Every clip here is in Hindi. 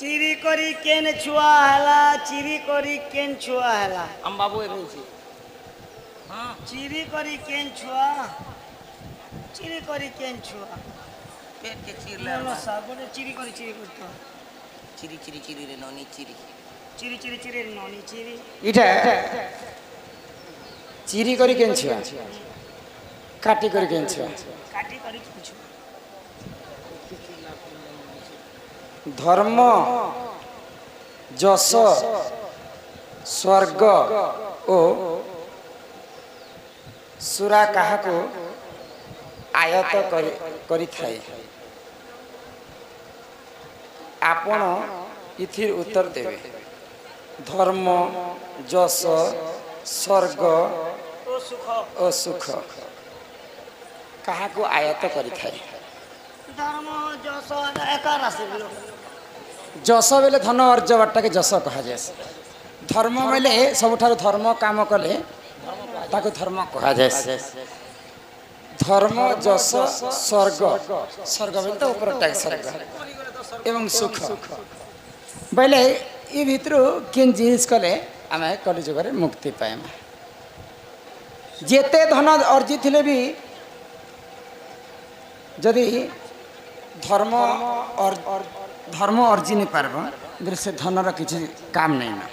चिरी करी केन छुआ हला चिरी करी केन छुआ हला हम बाबू एबे हां चिरी करी केन छुआ चिरी करी केन छुआ पेट के चीर ले नो साबुन चिरी करी तो चिरी चिरी चिरी रे ननी चिरी चिरी चिरी चिरी ननी चिरी इटा चिरी करी केन छुआ काटी करी केन छुआ काटी करी केन छुआ धर्म जस स्वर्ग ओ सुरा काहाको आयत करी थाए आपण इथिर उत्तर देवे धर्म जस स्वर्ग ओ सुख काहाको आयत करी थाए धर्म जस एका राशि जस बेले धन अर्ज बाटा के जस कहा जाए धर्म बेले सबुठारु धर्म काम कले ताको धर्म कहा जाए धर्म जस स्वर्ग स्वर्ग बेले तो ऊपर टाक स्वर्ग एवं सुख बेले ये भितर किन जिनिस कले आम कलि जुग मुक्ति पाएमा जेते धन अर्जी थिले भी जदि धर्म धर्म अर्जी नहीं पार्ब से धनर किसी काम नहीं ना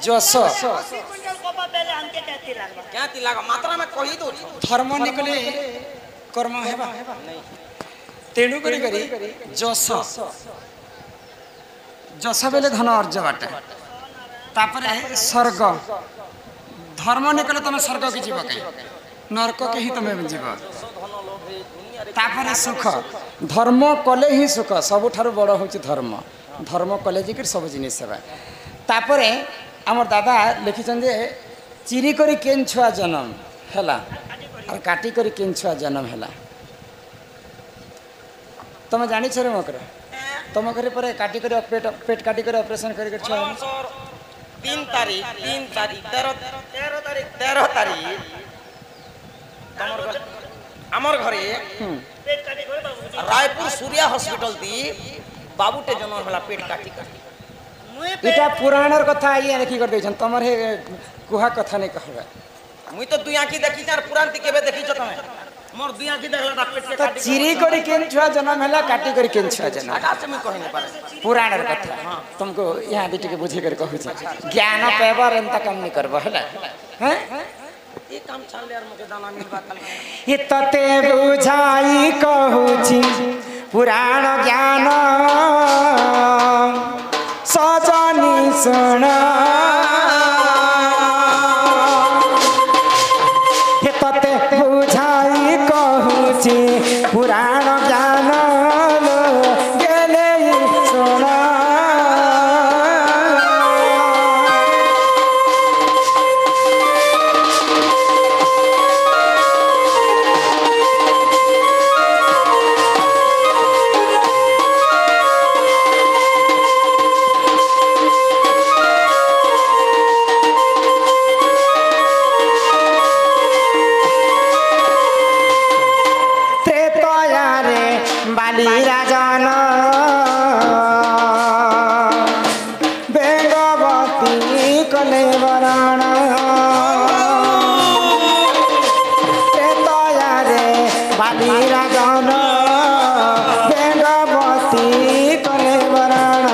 जस क्या ती लागा मात्रा में कही दो धर्म निकले कर्म हेबा तेणु करी जस जस बेले धन अर्ज बाटे तापरे स्वर्ग धर्म निकले तुम स्वर्ग की जीव कहीं नरक के ही तुम जीव तापरे सुख धर्म कले ही सुख सबुठारु बड़ हूँ धर्म धर्म कले जी सब जिनिस सेवा तापरे आमर दादा लिखिछन जे चिरी करी केन छुआ जन्म हैला और काटी करी केन छुआ जन्म हैला तुम जानी छरे मकर तुम घरे पर काटी करी पेट काटी करी ऑपरेशन करी छुआ 3 तारीख 13 तारीख আমার ঘরে রায়পুর सूर्या हॉस्पिटल दी बाबूटे जन्म होला पेट काटी काटी इटा पुराणर कथा आइए देखि कर देछन तमर हे कुहा कथा नहीं कहबे मुई तो दुई आंखी देखि चार पुराण ती केबे देखि छ तमे मोर दुई आंखी देखला पेट के तो काटी चिरी करी केन छुआ जन्म हैला काटी करी केन छुआ जन्म आकाश में कहि नहीं पारे पुराणर कथा तुमको यहाँ भी टिके बुझे कर कहू छ ज्ञान पेबर एंता काम नहीं करबो हैला हैं ये काम छान ले यार मुझे दाना मिलबा कल ये तते बुझाई कहूची पुराण ज्ञान सजनी सुन ये तते बुझाई कहूची पुराण ज्ञान गेले सुन बाली राजन बेगवती कले वरण रे बाली राजन बेगवती कले वरण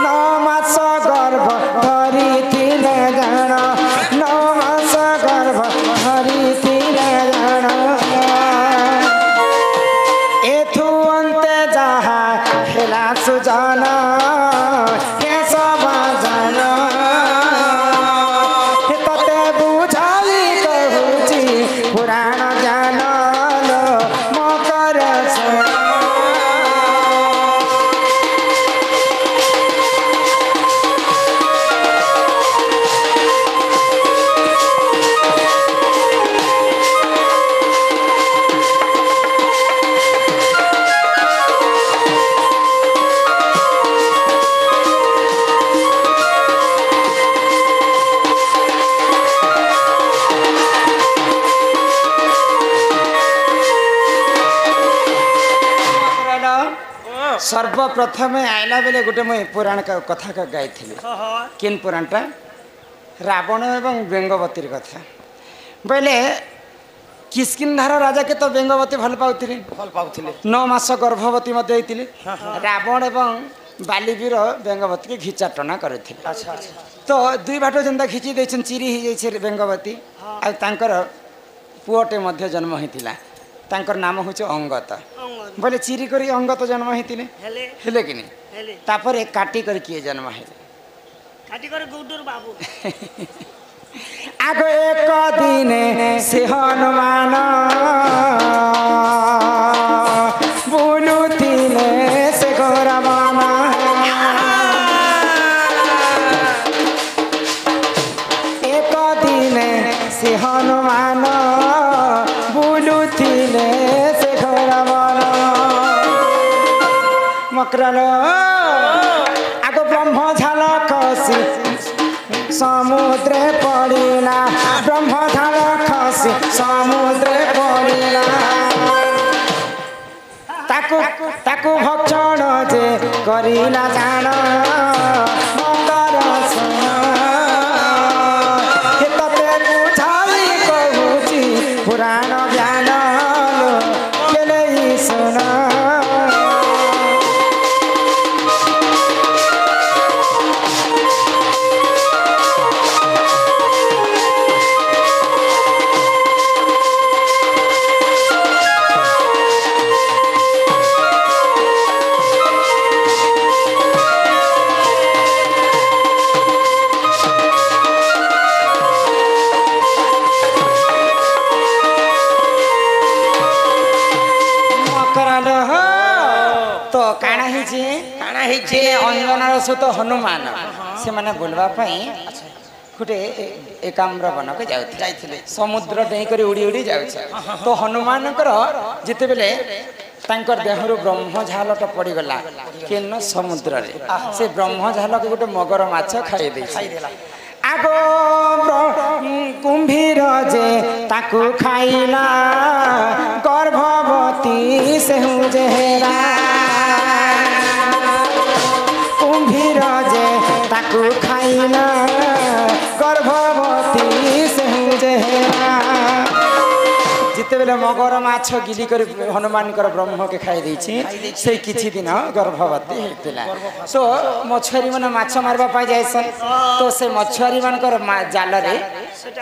9 मास गर्भ धरी थिले जान 9 मास गर्भ धरी थिले जान एथु अंते जहा हेला सुजन के सब जन तते बुझाई कहूची पुराण ज्ञान मकर सर्वप्रथम आइला बेले गोटे मुई पुराण कथा गाई किन पुराणटा रावण एवं बेंगवती कथा बोले किष्किंधार राजा के तो बेंगवती भल पाउथिले 9 मास गर्भवती मध्य होइतिले रावण एवं बालीवीर बेंगवती के घिचाटना करथिले अच्छा तो दुई बाट जेंता खिची देछन चिरी ही जाइछे बेंगवती आ तांकर पुओटे मध्य जन्म होइतिला तांकर नाम होचे अंगत बोले चिरी करी अंगत जन्म होइतिले हेले कि नहीं तापर काटी कर किए जन्म हेले काटी कर गुडुर बाबू आगो एक दिन से हनुमान बुलुथिले से गौरवाना एक दिन से हनुमान बुलुथिले से गौरवाना मकरल आगो ब्रह्म झाल खसी समुद्र पड़िला ब्रह्म झाल खसी समुद्र पड़िला ताकू भक्षण जे करिला जान मंदर सुन तते बुझाई कहूची पुराण ज्ञान केले सुन तो काना ही अंजनार सहित हनुमान से माने बोलवा गोटे एकाम्र वन को जाते समुद्र डेईकर उड़ी उड़ी जाऊे तो हनुमान जिते बेले देहरु ब्रह्म झालटा पड़गला केन समुद्र से ब्रह्म झाल के गोटे मगर माछ खाई आगो कुंभीर जे ताकू खाइला गर्भवती से जेहरा कुंभीर जे ताकू खाइला गर्भवती से जेहरा जिते बेले मगर माछ गिली कर हनुमान ब्रह्म के खाई देछि से किछि दिन गर्भवती होइतिला सो मछुआरी माने माछ मारबा पाई जायसन तो से मछुआरी मानकर जाल रे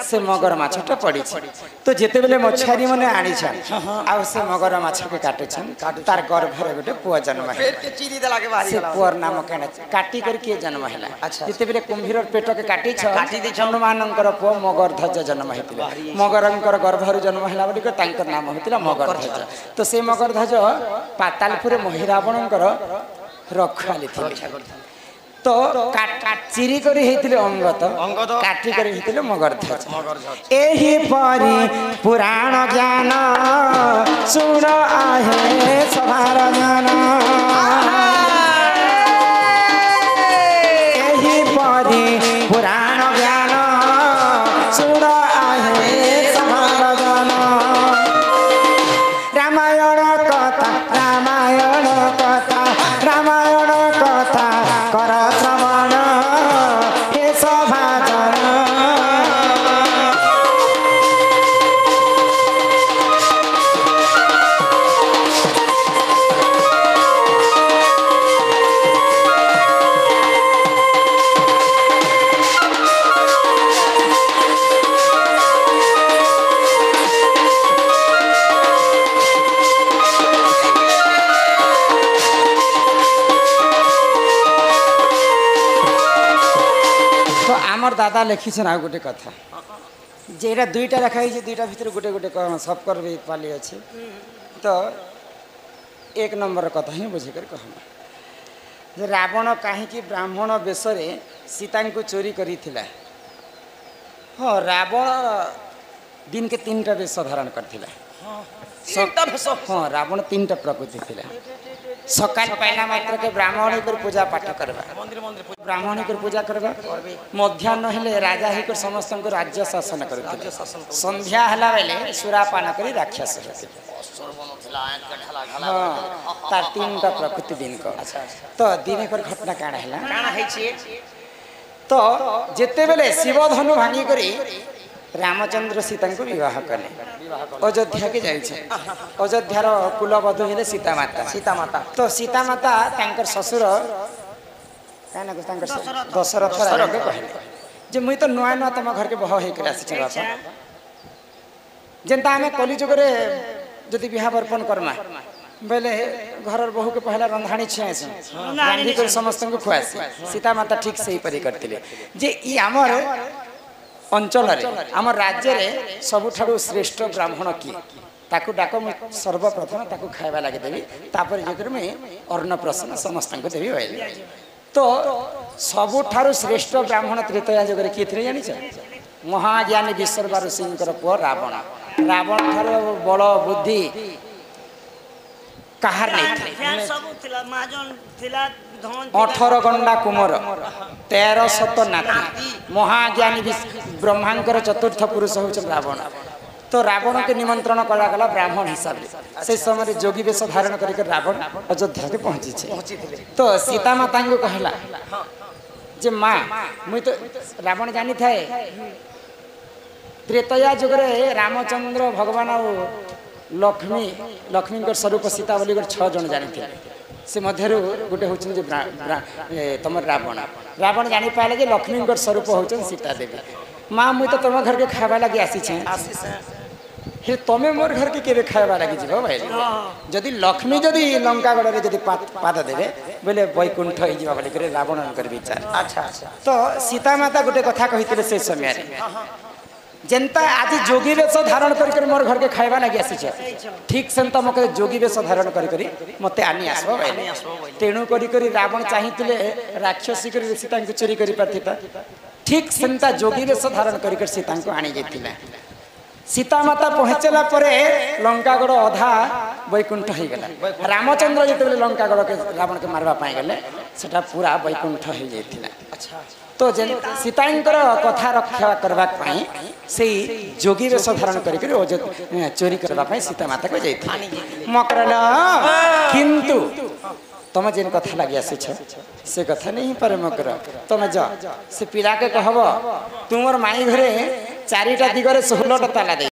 से मगर माछटा पड़ी तो जिते बेले मछुआरी माने आनी छन आ से मगर माछ के काटे छन तार गर्भ रे गोटे पुआ जन्म है पेट के चिरी देला के बारी से पुअर नाम केना काटी कर के जन्म हैला अच्छा जिते बेले कुंभीर पेट के काटी छ हनुमानकर पुआ मगर ध्वज जन्म हैतिला मगरंकर गर्भ रे जन्म हैला बडी तांकर नाम होतिला मगर ध्वज तो से मगर ध्वज पातालपुर महिरावणकर रखवाली थिले तो चिरी करी हेतिले अंगत काटी करी हेतिले मगर ध्वज एही परी पुराण ज्ञान सुन आहे सभार ज्ञान एही परी पुराण ज्ञान सुन आहे सभार ज्ञान रामायण कथा कर श्रवण हे सभाजन आमर दादा लिखिछन आ गोटे कथा जेरा दुईटा रखाई दुईटा भीतर गोटे गोटे सबकर भी पाली अच्छे तो 1 नंबर कथा ही बुझेकर कहमा रावण कहीं ब्राह्मण बेश सीता को चोरी करिथिला हाँ रावण दिन के 3टा वेश धारण करथिला हाँ रावण 3टा प्रकृति थिला सकाल पाइला मात्र के ब्राह्मण को पूजा पाठ करवा ब्राह्मण को पूजा करवा मध्याह्न हेले राजा ही समस्त राज्य शासन कर संध्या हला बेले सुरापान कर राक्षस हाँ तार तीनटा प्रकृति दिन को तो दिन पर घटना काण है କାଣା ହେଇଛି तो जिते बेले शिव धनु भांगी करी रामचंद्र सीता को विवाह कले अयोध्या के जाइछे अयोध्यार कुलवधू हेले सीता माता ସୀତା ମାତା तो सीता माता तांकर ससुर काना को तांकर दशरथ राजा के कहले जे मुई तो नुआ नुआ तुम घर के बह हे के आसी बापा जेंता हमें कली जुग रे जदि बिहा बर्पण करमा बेले घर बहु के पहला रंधाणी छियासी रांधी कर समस्त को खुआसी सीता माता ठीक से ही परी करथिले जे ई हमर अंचल रे हमर राज्य रे सबुठारु श्रेष्ठ ब्राह्मण की ताकू डाक मु सर्वप्रथम ताकू खाइबा लागि देबी तापर जेकर में अर्ण प्रश्न समस्त को देबी होइले तो सबुठारु श्रेष्ठ ब्राह्मण त्रेतया जुग रे की थे जानि छ महाज्ञानी विश्वरवा ऋषिंकर पुଅ रावण रावण ठारो बल बुद्धि कहार नहीं थे ଫ୍ୟାନ୍ ସବୁ ଥିଲା ମାଜନ ଥିଲା ଧନ 18 गंडा कुमर 1300 नाती महाज्ञानी ब्रह्मांकर चतुर्थ पुरुष होचन रावण तो रावण के निमंत्रण करा गला ब्राह्मण हिसाब से समय जोगी वेश धारण करके रावण अयोध्या के पहुंची तो सीता माता को कहला जे माँ मुई तो रावण जानी थाए त्रेतया जुग रे रामचंद्र भगवान और लक्ष्मी लक्ष्मी स्वरूप सीता बोली 6 जन जानी थे से मध्य गोटे हूँ तुम रावण रावण जानी पाले जे लक्ष्मी स्वरूप होचन सीता देवी माँ मुई तो तुम घर के खावा लगी आसी छे हे तमे मोर घर के केबे खावा लगी जीव भाई जदि लक्ष्मी जदि लंकागढ़ रे जदि पाद देबे बोले वैकुंठ हो जीवा बोली करे रावण कर विचार अच्छा अच्छा तो सीता माता गोटे कथा कहितले से समय रे जेंता आज जोगी वेश धारण कर मोर घर के खाइबा लगी आसी ठीक सेंता मके जोगी वेश धारण कर मते आनी आसबो तेणु करी रावण चाहिए राक्षसी कर सीता को चोरी कर पार्थिता ठीक सेंता जोगी वेश धारण कर सीता को आनी जाइथिला सीता माता पहुँचला परे लंकागढ़ अधा वैकुंठ हो गला रामचंद्र जिते लंकागढ़ के रावण के मारवा पाई गले सेटा पूरा वैकुंठ हो जाइथिला अच्छा तो सीतांकर कथा रक्षा करबा पाई से जोगी वेश धारण करके चोरी करबा सीता माता को जाइथि मकरल किंतु तुम जेन कथा लगी आसी से कथा नहीं पर मकर तुम जा से पिला के कहब तुमर माई घरे 4टा दिगरे 16टा ताला दे